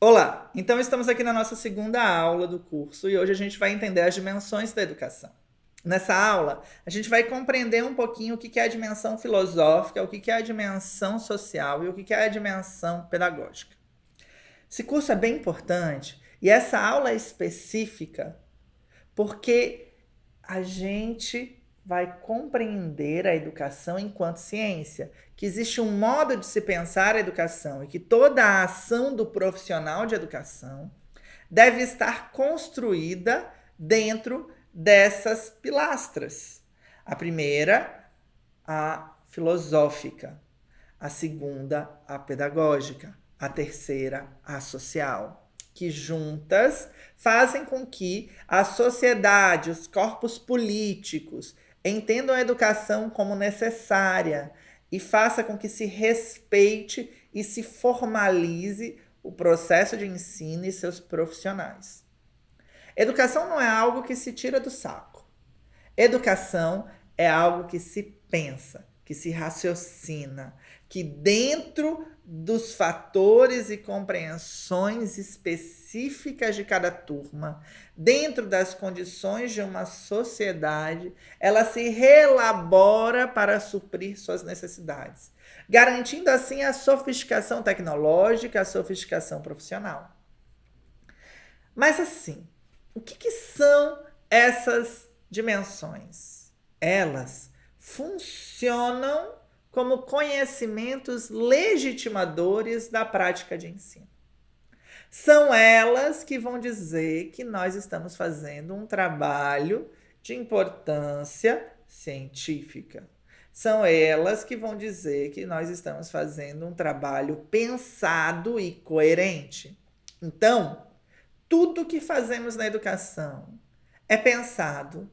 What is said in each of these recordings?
Olá! Então estamos aqui na nossa segunda aula do curso e hoje a gente vai entender as dimensões da educação. Nessa aula, a gente vai compreender um pouquinho o que é a dimensão filosófica, o que é a dimensão social e o que é a dimensão pedagógica. Esse curso é bem importante e essa aula é específica porque a gente vai compreender a educação enquanto ciência, que existe um modo de se pensar a educação e que toda a ação do profissional de educação deve estar construída dentro dessas pilastras. A primeira, a filosófica, a segunda, a pedagógica, a terceira, a social, que juntas fazem com que a sociedade, os corpos políticos, entendam a educação como necessária e faça com que se respeite e se formalize o processo de ensino e seus profissionais. Educação não é algo que se tira do saco. Educação é algo que se pensa, que se raciocina, que dentro dos fatores e compreensões específicas de cada turma, dentro das condições de uma sociedade, ela se reelabora para suprir suas necessidades, garantindo assim a sofisticação tecnológica, a sofisticação profissional. Mas assim, o que são essas dimensões? Elas funcionam como conhecimentos legitimadores da prática de ensino. São elas que vão dizer que nós estamos fazendo um trabalho de importância científica. São elas que vão dizer que nós estamos fazendo um trabalho pensado e coerente. Então, tudo que fazemos na educação é pensado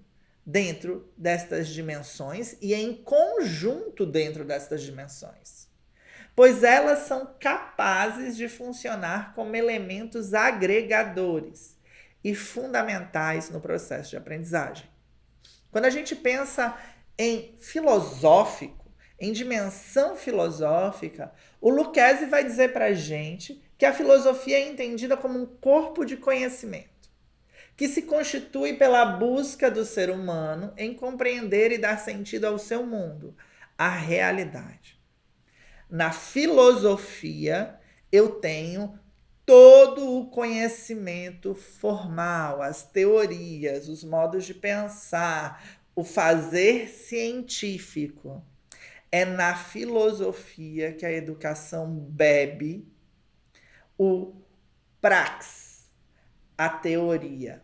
dentro destas dimensões e em conjunto dentro destas dimensões, pois elas são capazes de funcionar como elementos agregadores e fundamentais no processo de aprendizagem. Quando a gente pensa em filosófico, em dimensão filosófica, o Lucchesi vai dizer para a gente que a filosofia é entendida como um corpo de conhecimento, que se constitui pela busca do ser humano em compreender e dar sentido ao seu mundo, à realidade. Na filosofia, eu tenho todo o conhecimento formal, as teorias, os modos de pensar, o fazer científico. É na filosofia que a educação bebe o prax, a teoria.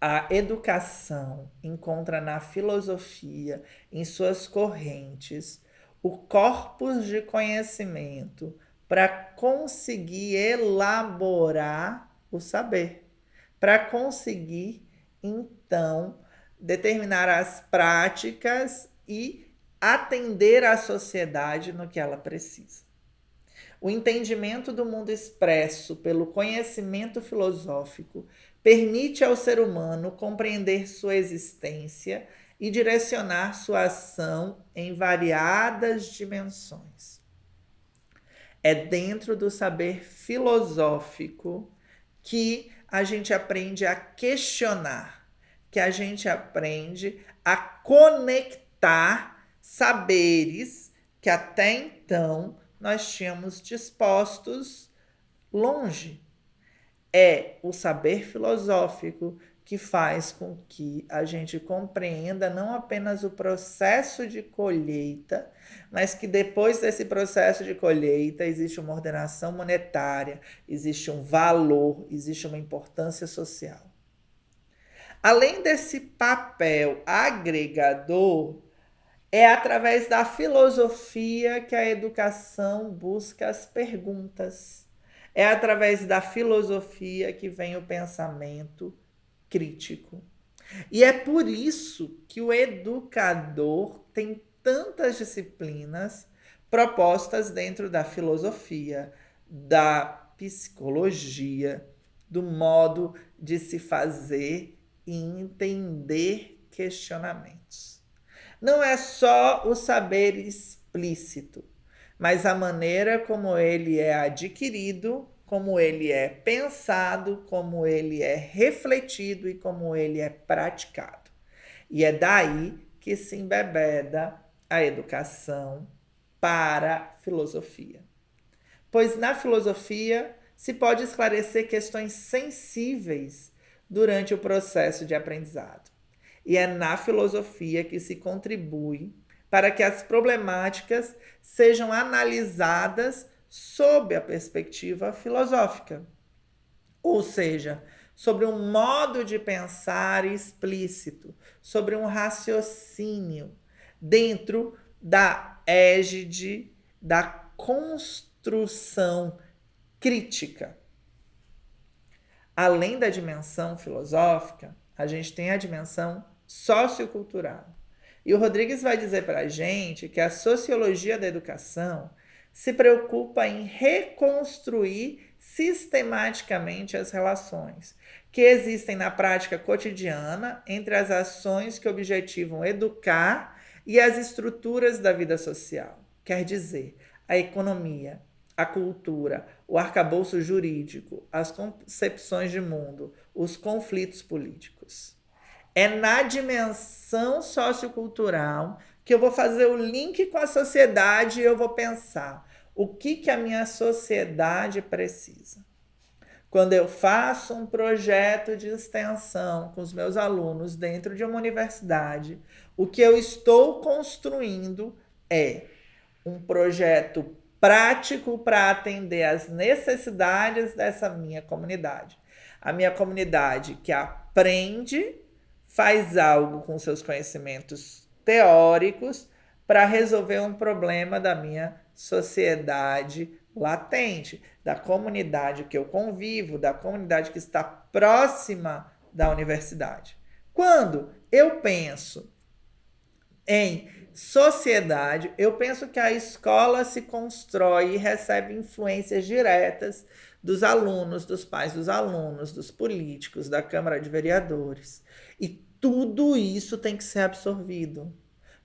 A educação encontra na filosofia, em suas correntes, o corpus de conhecimento para conseguir elaborar o saber, para conseguir, então, determinar as práticas e atender à sociedade no que ela precisa. O entendimento do mundo expresso pelo conhecimento filosófico permite ao ser humano compreender sua existência e direcionar sua ação em variadas dimensões. É dentro do saber filosófico que a gente aprende a questionar, que a gente aprende a conectar saberes que até então nós tínhamos dispostos longe. É o saber filosófico que faz com que a gente compreenda não apenas o processo de colheita, mas que depois desse processo de colheita existe uma ordenação monetária, existe um valor, existe uma importância social. Além desse papel agregador, é através da filosofia que a educação busca as perguntas. É através da filosofia que vem o pensamento crítico. E é por isso que o educador tem tantas disciplinas propostas dentro da filosofia, da psicologia, do modo de se fazer e entender questionamentos. Não é só o saber explícito, mas a maneira como ele é adquirido como ele é pensado, como ele é refletido e como ele é praticado. E é daí que se embebeda a educação para a filosofia. Pois na filosofia se pode esclarecer questões sensíveis durante o processo de aprendizado. E é na filosofia que se contribui para que as problemáticas sejam analisadas sob a perspectiva filosófica, ou seja, sobre um modo de pensar explícito, sobre um raciocínio dentro da égide da construção crítica. Além da dimensão filosófica, a gente tem a dimensão sociocultural. E o Rodrigues vai dizer para a gente que a sociologia da educação se preocupa em reconstruir sistematicamente as relações que existem na prática cotidiana entre as ações que objetivam educar e as estruturas da vida social. Quer dizer, a economia, a cultura, o arcabouço jurídico, as concepções de mundo, os conflitos políticos. É na dimensão sociocultural que eu vou fazer o link com a sociedade e eu vou pensar o que a minha sociedade precisa. Quando eu faço um projeto de extensão com os meus alunos dentro de uma universidade, o que eu estou construindo é um projeto prático para atender às necessidades dessa minha comunidade. A minha comunidade que aprende, faz algo com seus conhecimentos teóricos para resolver um problema da minha sociedade latente, da comunidade que eu convivo, da comunidade que está próxima da universidade. Quando eu penso em sociedade, eu penso que a escola se constrói e recebe influências diretas dos alunos, dos pais dos alunos, dos políticos, da Câmara de Vereadores. E tudo isso tem que ser absorvido.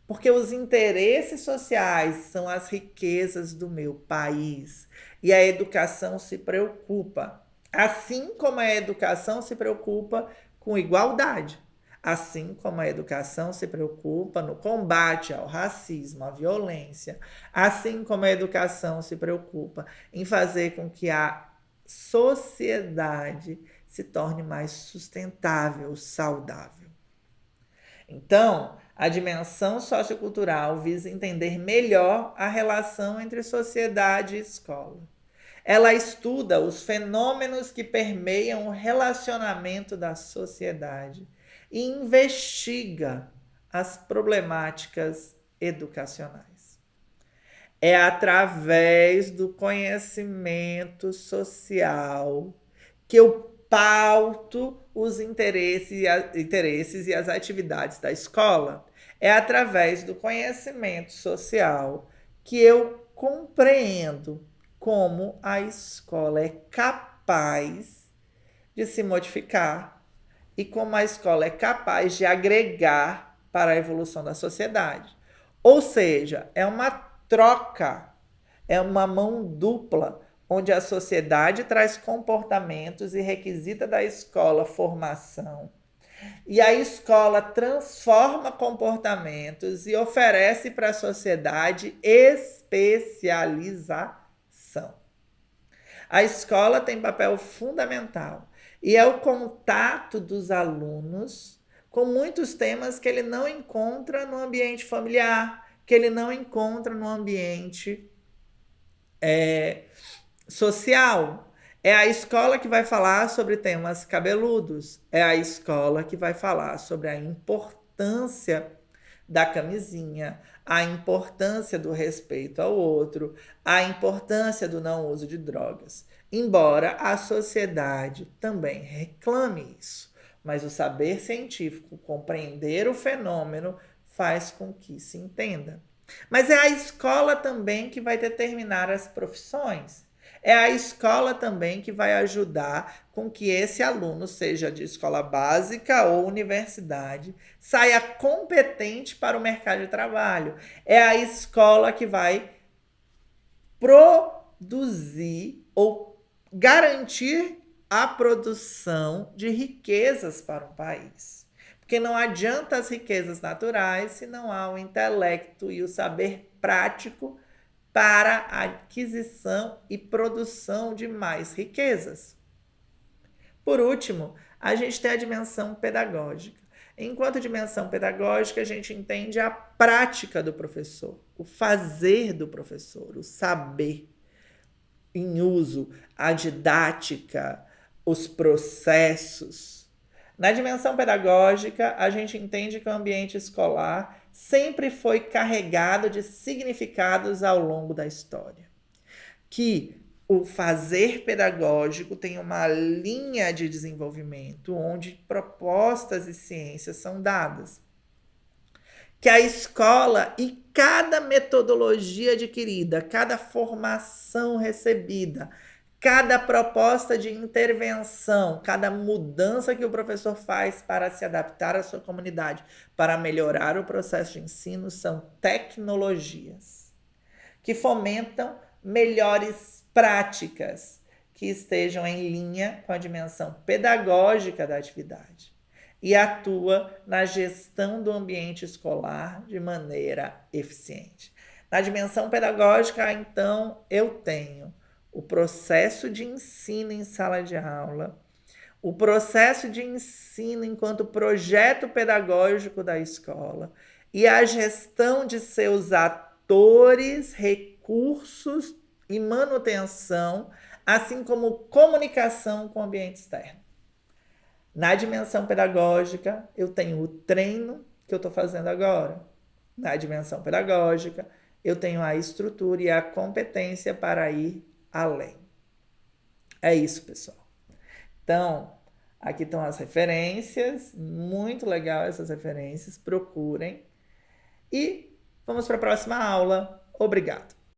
Porque os interesses sociais são as riquezas do meu país. E a educação se preocupa. Assim como a educação se preocupa com igualdade. Assim como a educação se preocupa no combate ao racismo, à violência. Assim como a educação se preocupa em fazer com que a sociedade se torne mais sustentável, saudável. Então, a dimensão sociocultural visa entender melhor a relação entre sociedade e escola. Ela estuda os fenômenos que permeiam o relacionamento da sociedade e investiga as problemáticas educacionais. É através do conhecimento social que eu pauto os interesses e as atividades da escola. É através do conhecimento social que eu compreendo como a escola é capaz de se modificar e como a escola é capaz de agregar para a evolução da sociedade. Ou seja, é uma troca, é uma mão dupla, onde a sociedade traz comportamentos e requisita da escola formação. E a escola transforma comportamentos e oferece para a sociedade especialização. A escola tem papel fundamental e é o contato dos alunos com muitos temas que ele não encontra no ambiente familiar, que ele não encontra no ambiente social. É a escola que vai falar sobre temas cabeludos. É a escola que vai falar sobre a importância da camisinha, a importância do respeito ao outro, a importância do não uso de drogas. Embora a sociedade também reclame isso. Mas o saber científico, compreender o fenômeno, faz com que se entenda. Mas é a escola também que vai determinar as profissões. É a escola também que vai ajudar com que esse aluno, seja de escola básica ou universidade, saia competente para o mercado de trabalho. É a escola que vai produzir ou garantir a produção de riquezas para um país. Porque não adianta as riquezas naturais se não há o intelecto e o saber prático para a aquisição e produção de mais riquezas. Por último, a gente tem a dimensão pedagógica. Enquanto dimensão pedagógica, a gente entende a prática do professor, o fazer do professor, o saber em uso, a didática, os processos. Na dimensão pedagógica, a gente entende que o ambiente escolar sempre foi carregado de significados ao longo da história. Que o fazer pedagógico tem uma linha de desenvolvimento onde propostas e ciências são dadas. Que a escola e cada metodologia adquirida, cada formação recebida, cada proposta de intervenção, cada mudança que o professor faz para se adaptar à sua comunidade, para melhorar o processo de ensino, são tecnologias que fomentam melhores práticas que estejam em linha com a dimensão pedagógica da atividade e atua na gestão do ambiente escolar de maneira eficiente. Na dimensão pedagógica, então, eu tenho o processo de ensino em sala de aula, o processo de ensino enquanto projeto pedagógico da escola e a gestão de seus atores, recursos e manutenção, assim como comunicação com o ambiente externo. Na dimensão pedagógica, eu tenho o treino que eu estou fazendo agora. Na dimensão pedagógica, eu tenho a estrutura e a competência para ir além. É isso, pessoal. Então, aqui estão as referências. Muito legal essas referências. Procurem. E vamos para a próxima aula. Obrigado.